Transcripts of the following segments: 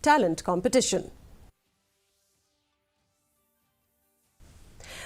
talent competition.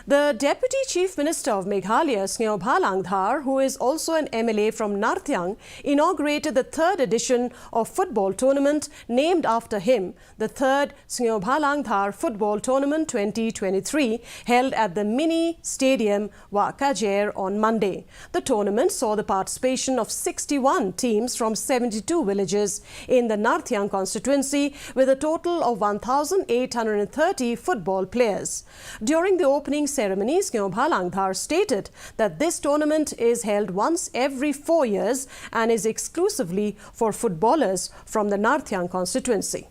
The Deputy Chief Minister of Meghalaya, Sniawbhalang Dhar, who is also an MLA from Narthyang, inaugurated the third edition of football tournament named after him, the third Sniawbhalang Dhar Football Tournament 2023, held at the mini stadium Wakajer on Monday. The tournament saw the participation of 61 teams from 72 villages in the Narthyang constituency, with a total of 1,830 football players. During the opening ceremony, Sniawbhalang Dhar stated that this tournament is held once every 4 years and is exclusively for footballers from the Narthyang constituency.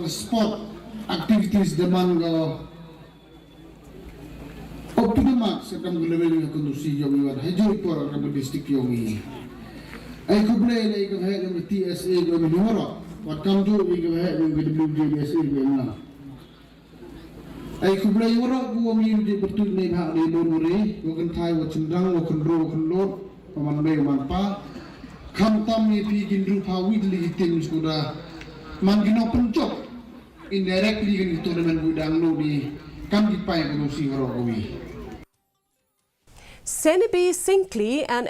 Sport activities demand up to the max at the level of conducive young Hajoy for a district young. I could play like a head of TSA going to what come to we go ahead with the WJSA now. I could play Europe, who immediately put to name how they don't worry, you can tie what some down, or can draw, can load, from one way, one part. Come, Tommy, if you can do how weekly things would man can open job indirectly in the tournament with download the come to pay and see her away. Senebi Sinkley and